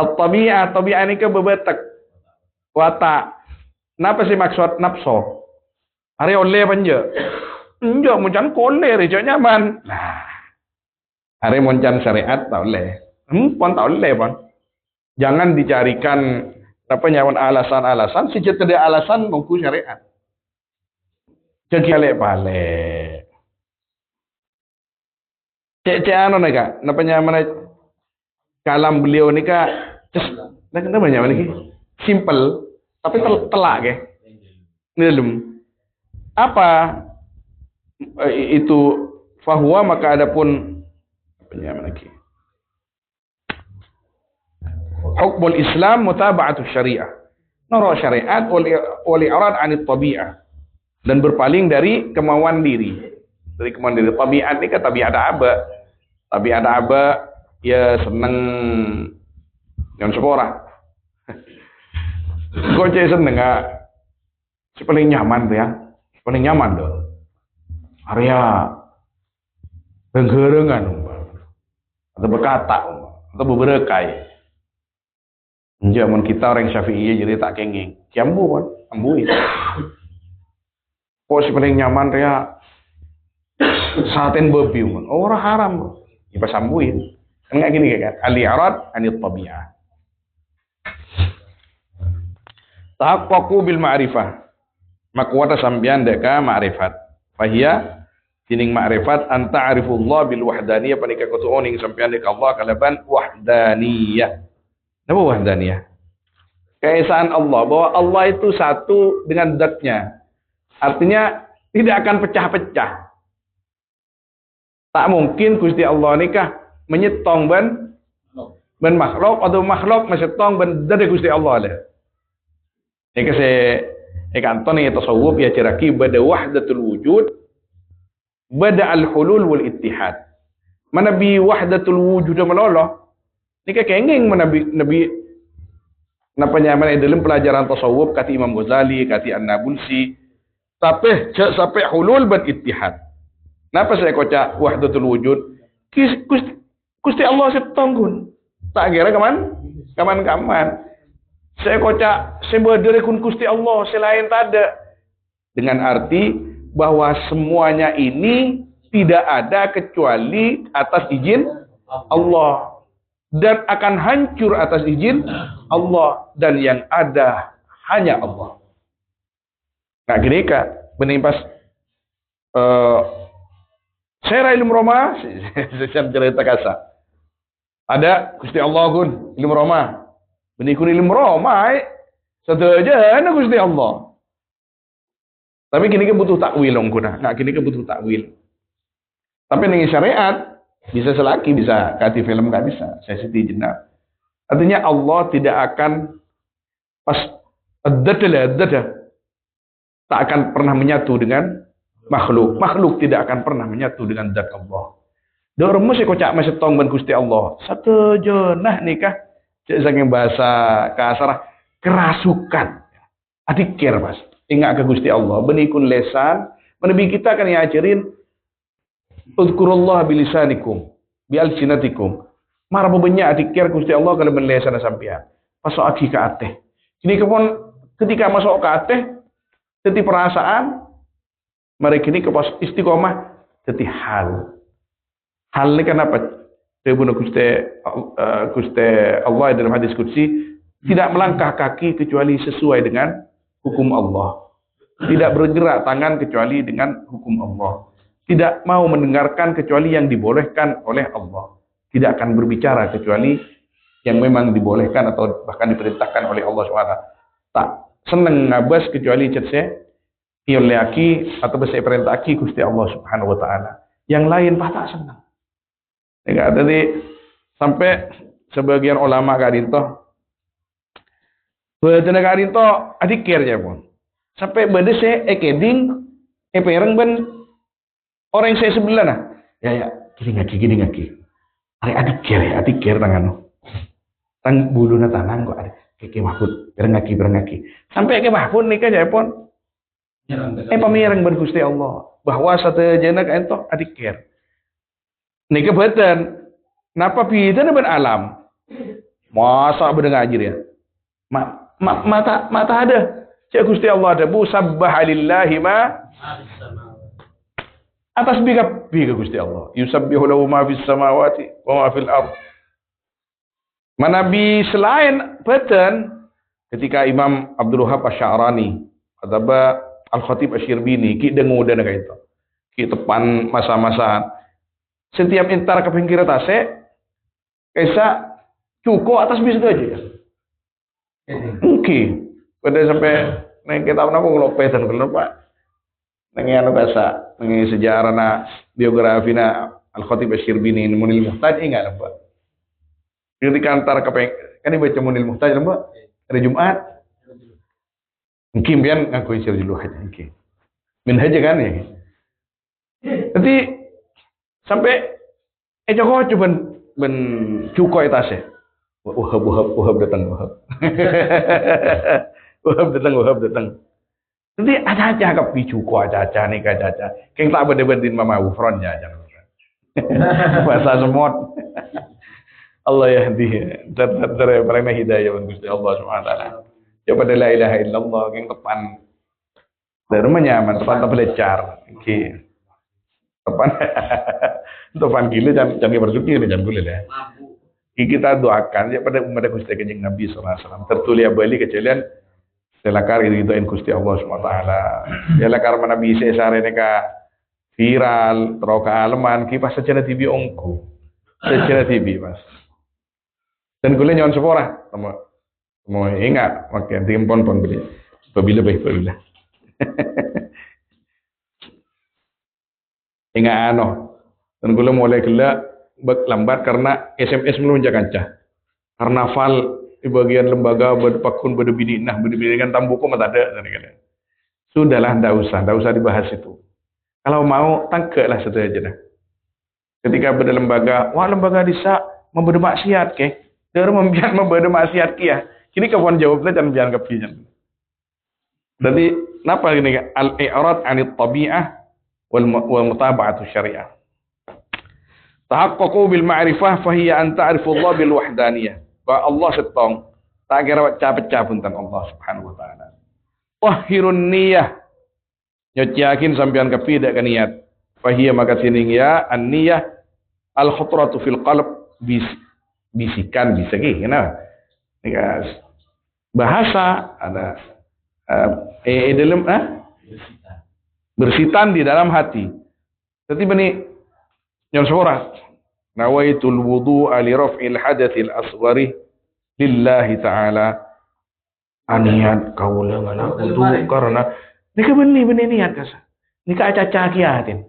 at-tabi'ah. Tabi'ah ini ke bebetek watak. Napa sih maksud nafsu? Hari oleh panja. Enggak muncan koleh rejo nyaman. Nah. Hari muncan syariat tak oleh. Pon tak oleh pon. Jangan dicarikan apa nyawan alasan-alasan, sejak ada alasan mengku syariat. Jadi balik. Cek anu nih kak, napa nyaman kalam beliau nih kak, kenapa nyaman lagi? Simple, tapi telak ke? Dalam apa itu fahuwa maka adapun apa nyaman lagi? Hukmul Islam mutaba'atus syariah. Noro syariat wal i'rad 'anit tabi'ah. Dan berpaling dari kemauan diri. Dari kemauan diri. Tabiat ini kan tabiat aba. Tabiat aba ya seneng yang sepora. Kok cek seneng enggak? Si paling nyaman tuh ya. Paling nyaman tuh. Area renggerengan atau berkata atau beberekai. Zaman kita orang Syafi'i jadi tak kenging. Jambu kan, ambuin. Kok si paling nyaman ya saten babi kan. Orang haram. Ipa sambuin. Kan enggak gini kan. Al-i'rad anit tabi'ah. Tahaqqaqu bil ma'rifah. Makwata sambian deka ma'rifat. Fahiya tining ma'rifat anta arifullah bil wahdaniyah panika kutuoning sambian deka Allah kalaban wahdaniyah. Apa wahdaniyah? Keesaan Allah, bahwa Allah itu satu dengan zatnya. Artinya tidak akan pecah-pecah. Tak mungkin Gusti Allah nikah menyetong ben makhluk atau makhluk menyetong ben dari Gusti Allah ada. Ini se ekantoni tasawuf ya ciraki bada wahdatul wujud, bada al-hulul wal ittihad. Mana bi wahdatul wujud meloloh. Ini kenging nabi napa nyaman dalam pelajaran tasawuf kati Imam Ghazali, kati An-Nabulsi, tapi sampai hulul dan ittihad. Napa saya kocak wahdatul wujud? Gusti Allah setonggun. Tak kira kaman. Saya kocak sebagai kun Gusti Allah selain tada. Dengan arti bahwa semuanya ini tidak ada kecuali atas izin Allah. Dan akan hancur atas izin Allah. Dan yang ada hanya Allah. Nah gini kak, benih pas saya ilmu Roma, saya cerita kasar. Ada Gusti Allah kun ilmu Roma, benih kun ilmu Roma, satu aja ada Gusti Allah. Tapi gini kan butuh takwil kuna, nggak gini kan butuh takwil. Tapi dengan syariat bisa selaki, bisa kati film nggak bisa. Saya siti jenak. Artinya Allah tidak akan pas ada tak akan pernah menyatu dengan makhluk. Makhluk tidak akan pernah menyatu dengan zat Allah. Dorong mesti kocak mesti tong ben Gusti Allah. Satu jenah nikah cek saking bahasa kasar kerasukan. Adikir Mas. Ingat ke Gusti Allah. Benikun lesan, menebi kita kan yang ajarin uzkurullah bilisanikum bi alsinatikum. Mara banyak adikir Gusti Allah kalau menlesan sampean. Pasok aki ka ateh. Ini kepon ketika masuk ke ateh jadi perasaan mereka ini kepas istiqomah jadi hal. Hal ini kenapa? Tebuno Gusti Allah dalam hadis qudsi tidak melangkah kaki kecuali sesuai dengan hukum Allah. Tidak bergerak tangan kecuali dengan hukum Allah. Tidak mau mendengarkan kecuali yang dibolehkan oleh Allah. Tidak akan berbicara kecuali yang memang dibolehkan atau bahkan diperintahkan oleh Allah SWT. tak seneng ngabas kecuali cet se oleh aki atau bese perintah aki Gusti Allah Subhanahu wa taala. Yang lain tak seneng. Ya tadi sampai sebagian ulama kadinto beuteuh kadinto adikir ya pun. Sampai bade se ekeding pereng ben orang saya sebelah nah. Ya gini ngaki. Are adikir tangan. Tang buluna tanang kok ada. Keke mahfud pereng ngaki. Sampai ke mahfud nikah ya pun pamireng ben Gusti Allah bahwa sateujeuna ka entok adikir. Nika beuteun. Napa pieuna ben alam? Masa bener ngajir ya? Mata ada. Cek Gusti Allah ada bu sabbaha lillahi ma atas biga Gusti Allah. Yusabbihu lahu ma fis samawati wa ma fil ard. Manabi selain beuteun ketika Imam Abdul Wahab Asy-Sya'rani atau Al-Khatib Asy-Syirbini ki dengu dana ka itu. Ki tepan masa-masa setiap entar ke pinggir tase kaisa cukup atas bis itu aja ya. Mungkin pada sampai neng kita apa ngelopetan kenapa neng anu bahasa neng sejarah na biografi na Al-Khatib Asy-Syirbini Munil Muhtaj ingat apa ketika antar ke kan dibaca Munil Muhtaj apa hari Jumat mungkin pian ngakuin sir dulu aja mungkin minhaj kan ya nanti sampai Joko coba ben cukoy tase Wahab datang Wahab datang nanti aja kapi cuko aja nih kaca keng tak berdebandin mama ufron ya jangan bahasa semut Allah ya ter mereka hidayah Gusti Allah Subhanahu wa taala. Ya pada la ilaha illallah yang tepan. Dari nyaman tepan belajar. Oke. Tepan gila jangan bersyukur jangan boleh lah. Kita doakan ya pada umat Gusti Kanjeng Nabi sallallahu alaihi wasallam tertulia bali kejadian selakar itu Gusti Allah Subhanahu wa taala. Ya lakar Nabi sesare neka viral teroka aleman ki pas secara TV ongko. Secara TV Mas. Dan kuliah nyawan sepora, mau ingat, makin timpon pon beli, babila. Ingat dan kuliah mulai gelak lambat karena SMS melunjak kancah. Karnaval di bagian lembaga berpakun berbini kan tambuku mata ada. Sudahlah, ndak usah dibahas itu. Kalau mau tangkeklah satu aja dah. Ketika lembaga disa memberi maksiat ke. Dia membiar memberi maksiat kia. Kini kawan jawabnya jangan biar kepijan. Jadi kenapa ini al-i'rad 'anil tabi'ah wal mutaba'atu syariah. Tahaqqaqu bil ma'rifah fa hiya an ta'rifu Allah bil wahdaniyah. Bahwa Allah setong tak kira pecah punten Allah Subhanahu wa taala. Wahirun niyah. Nyuci yakin sampean kepidak ka niat. Fa hiya maka sining ya an-niyah al-khutratu fil qalb bisikan bisa kenapa? Bahasa ada dalam bersitan di dalam hati. Jadi bani yang suara nawaitul wudu'a li raf'il hadatsil asghari lillahi ta'ala aniat kaula ngana wudu karena nika benih niat kasa. Nika aca kiatin.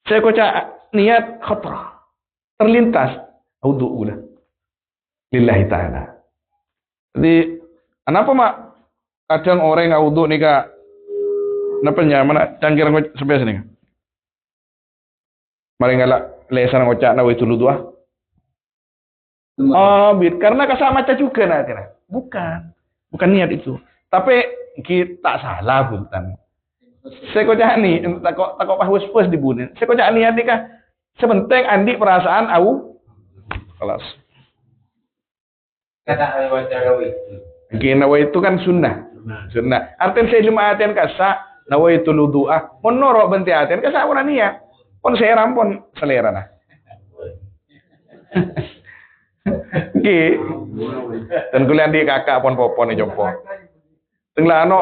Saya koca niat khatra terlintas wudu ulah lillahi ta'ala. Jadi kenapa mak kadang orang yang wudu nika napanya mana cangkir sampai sini. Mari ngalak lesan ngocak na itu ludua. Oh, karena kasar maca juga nanti. Bukan niat itu. Tapi kita salah buntan. Saya kocak ni takok pahus dibunuh. Saya kocak niat nikah sebenting andi perasaan au kelas. Kata baca itu. Nawa itu kan sunnah. Artinya saya lima atian kasa nawa itu luduah. Menurut benti atian kasa orang niat. Pon saya rampon selera nah. Oke. Dan kuliah di kakak pon popon ni jompo. Tenglah ano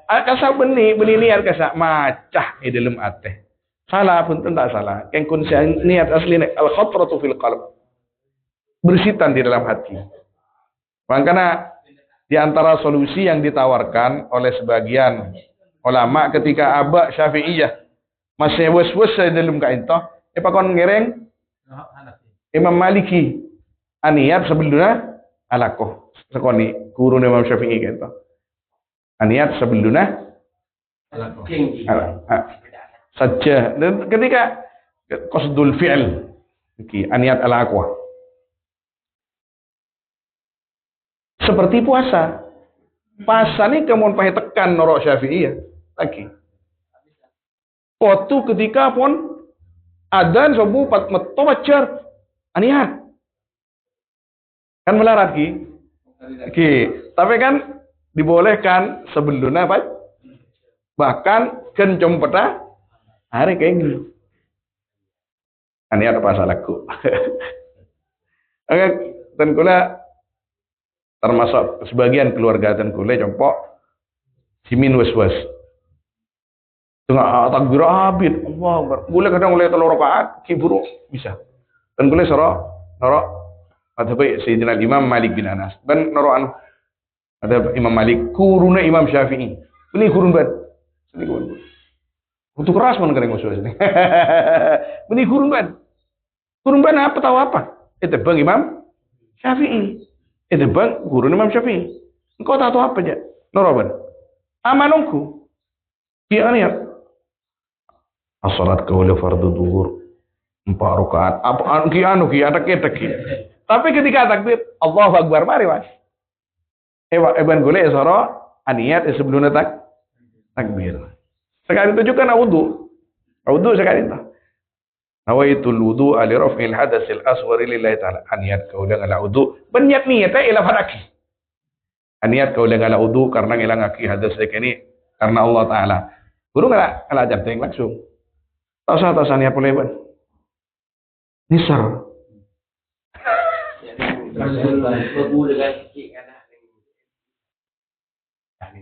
kasa beni niat kasa macah di dalam ate. Salah pun tak salah. Yang kun niat asli al khatratu fil qalb. Bersitan di dalam hati. Makanya Di antara solusi yang ditawarkan oleh sebagian ulama ketika abak Syafi'iyah masih wes-wes dalam kaintoh, pakon ngereng Imam Maliki aniat sebelumnya alakoh sekoni guru Imam Syafi'i kaintoh. Aniat sebelumnya saja dan ketika qasdul fi'l aniat alakoh seperti puasa. Puasa ni kamu pakai tekan norok Syafi'iyah lagi. Waktu ketika pun adzan subuh pat metu wajar aniat. Kan melarat ki. Tapi kan dibolehkan sebelumnya apa? Bahkan kencom peta hari kayak gini. Aniat apa salahku? Oke, dan kula termasuk sebagian keluarga dan kule compok simin was-was tengah takbir abid Allah boleh kadang oleh telur rakaat kiburu bisa dan kule soro norok ada baik Sayyidina Imam Malik bin Anas dan norok anu ada Imam Malik kuruna Imam Syafi'i ini kurun banget ini kurun untuk keras mana kering was-was ini ini kurun banget apa tahu apa itu bang Imam Syafi'i itu bang guru Imam Syafi'i. Engkau tahu apa aja? Noroban. Amanungku. Iya nih ya. As-salat kawula fardu duhur 4 rakaat. Apa anu ki ada ketek. Tapi ketika takbir Allahu Akbar mari Mas. Eban gole soro aniat sebelumnya takbir. Sekali tunjukkan wudu. Wudu sekali itu. Nawaitul wudu ali raf'il hadatsil asghar lillahi ta'ala. Aniat kau dengan wudu, banyak niatnya ila faraki. Aniat kau dengan wudu karena ngilang aki hadas ini karena Allah taala. Guru enggak ajar teng langsung. Tahu niat boleh ban. Nisar.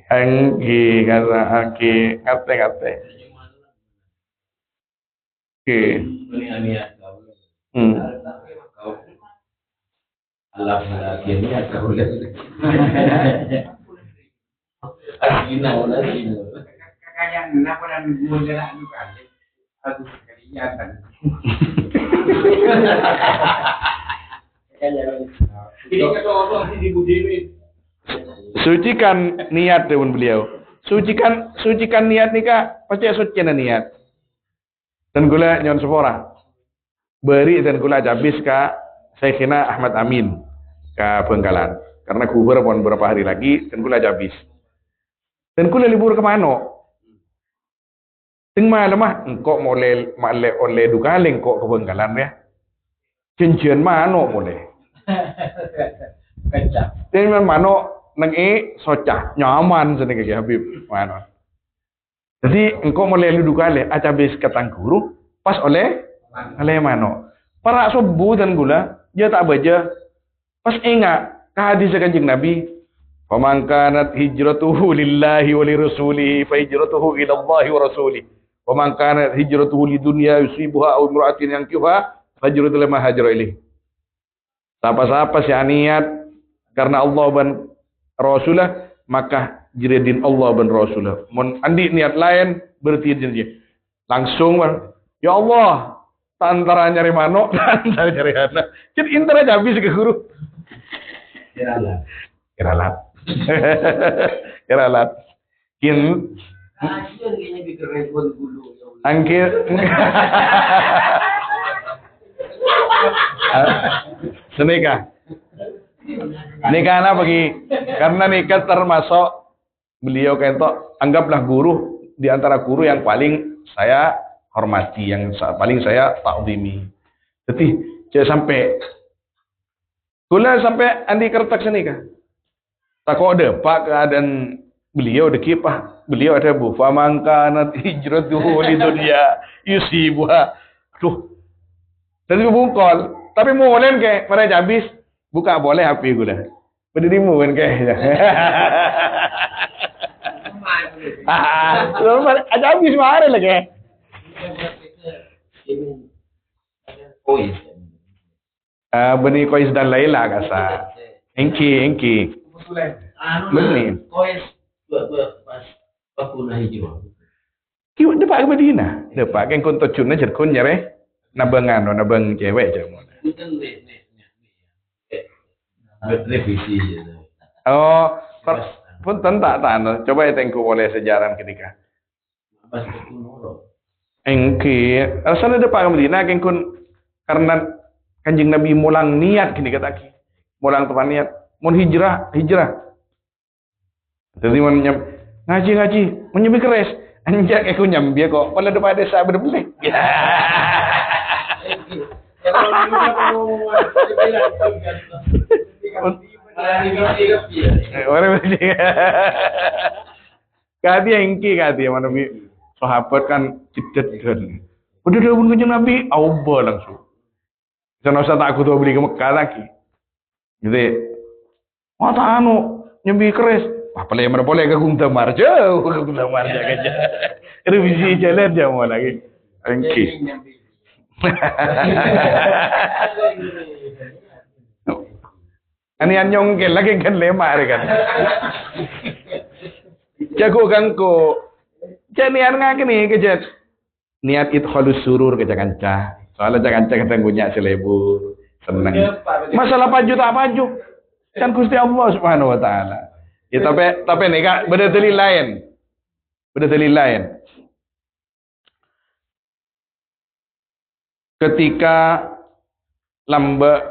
Anggi kata anggi ngate. Oke. Allah akhirnya kau lihat. Kekayaan kenapa dan modern kan? Aduh kelihatan. Ini ketua di Budimi. Sucikan niat dengan beliau. Sucikan niat nikah pasti sucikan niat. Dan gula nyon sepora. Beri dan gula habis ka Syekhina Ahmad Amin ke Bengkalan. Karena kubur pun beberapa hari lagi dan gula habis. Dan gula libur ke mana? Ting malam mah engkau oleh dukaling kok ke Bengkalan ya. Cincian mana boleh? Kacau. Dan mana nang socah nyaman sini ke Habib mana. Jadi engkau mulai duduk kali, aja habis ketang guru, pas oleh mano. Para subuh dan gula, dia tak baca. Pas ingat ke hadis Kanjeng Nabi, "Faman kanat hijratuhu lillahi wa lirasulihi, fa hijratuhu ila Allahi wa rasulihi. Faman kanat hijratuhu lidunya yusibuha aw imra'atin yankihuha, fa hijratuhu lima hajara ilaih." Siapa-siapa si niat karena Allah dan Rasulah, maka jiridin Allah dan Rasulah. Mun andi niat lain berarti dia langsung ya Allah antara nyari mano antara nyari anak jadi intera aja habis ke guru kiralat angkir senikah nikah apa bagi karena nikah termasuk beliau kentok anggaplah guru di antara guru yang paling saya hormati, yang paling saya takzimi. Jadi jangan sampai andi kertak sini kah? Tak ada pak keadaan beliau dekipah, beliau ada bu famangkanat hijratuhu lidunya yusibuha. Tuh. Dan bungkol, tapi mau boleh ke mereka habis buka boleh HP gula. Berdirimu kan kayaknya. Ada habis mahal lagi. Benih kois dan Laila kasa. Engki. Sulai. Benih. Koes buat pas pakuna hijau. Kiwa depak ke Madinah. Depak kan kun tocun aja kun nyare. Nabangan nabang cewek jamu. Bukan revisi gitu. Oh, pun tak tan. Coba ya tengku boleh sejarah ketika. Pas kuno. Engki, rasanya depak ke Madinah kan kun karena Kanjeng Nabi mulang niat gini kata ki. Mulang teman niat, mau hijrah. Jadi mau ngaji, mau nyambi keres. Anjak aku nyambi kok, pada depan desa bener-bener. Kati engki mana bi sahabat kan cidet kan. Udah pun Kanjeng Nabi, auba langsung. Jangan usah takut tuh beli ke Mekah lagi. Jadi, mata nyambi keres. Apa lagi mana boleh ke Gunung Tamar jauh ke Gunung Tamar aja. Revisi jalan jauh lagi. Engki. Ani nyongkel lagi kan lemar kan. Jago gangko. Janian ngak nih kejet. Niat idkhalus surur ke kanca. Soalnya kanca kadang punya selebur, seneng. Masalah paju tak paju. Kan Gusti Allah Subhanahu wa taala. Ya tapi nih Kak, beda dalil lain. Ketika lamba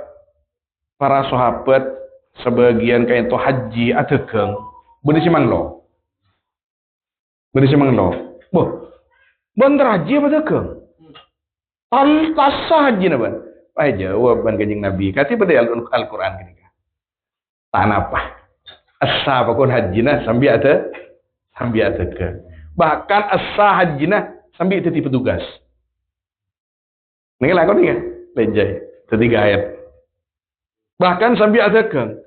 para sahabat sebagian kayak itu haji adegeng, bener simang lo. Boh, bener haji apa adegeng? Tasah haji napa? Jawaban Kanjeng Nabi. Kati pada Al-Qur'an gini. Tak apa. Asa pakun hajina sambil ada ke. Bahkan asa hajina sambil itu petugas. Nih lah kau nih kan, lejai. Ketiga ayat. Bahkan sambil ada ke.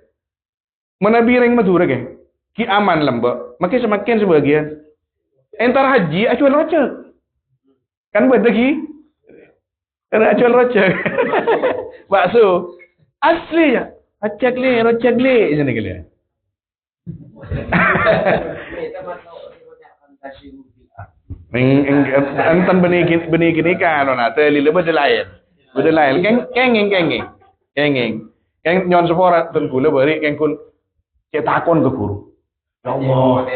Mana biring Madura ke? Ki aman lembek. Makin semakin sebagian. Entar haji acuan rocek. Kan buat lagi. Karena acuan rocek. Bakso. Asli ya. Rocek le. Ini kalian. Antan benih kini kan, nona teli lebih lain. Kenging. Nyon sepora tengku le beri kengkun cetakon ke guru. Ya Allah.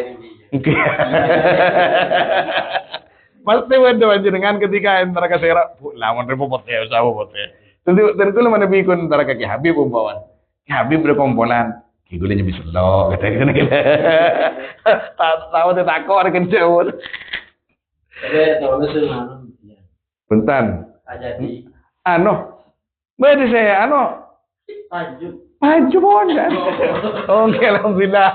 Pasti waduh dengan ketika antara kasera, lawan repot ya, usah repot ya. Tentu lu mana bikun antara kaki Habib umpawan. Habib berkomponan. Gue nyebis lo, kata-kata. Tahu takut ada kencau. Bentar. Beda saya, maju pun kan. Oke, alhamdulillah.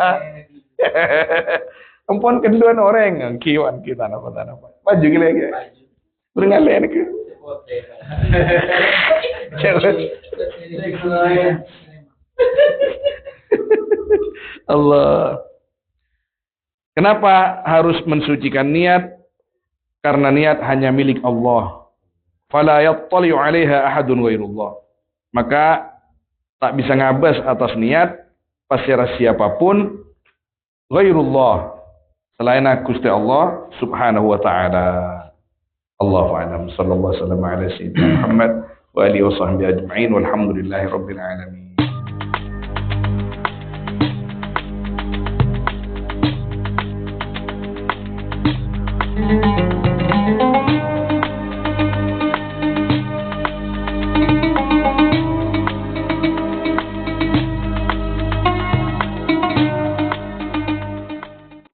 Empon keduaan orang, kiwan kita apa. Maju gila. Berengalai ke. Allah. Kenapa harus mensucikan niat? Karena niat hanya milik Allah. Fala yattali'u 'alaiha ahadun ghairullah. Maka tak bisa ngabas atas niat pasirah siapapun ghairullah selain Gusti Allah Subhanahu wa taala. Allahu a'lam. Sallallahu alaihi wasallam ala sayyidina Muhammad wa alihi wa sahbihi ajma'in walhamdulillahi rabbil alamin.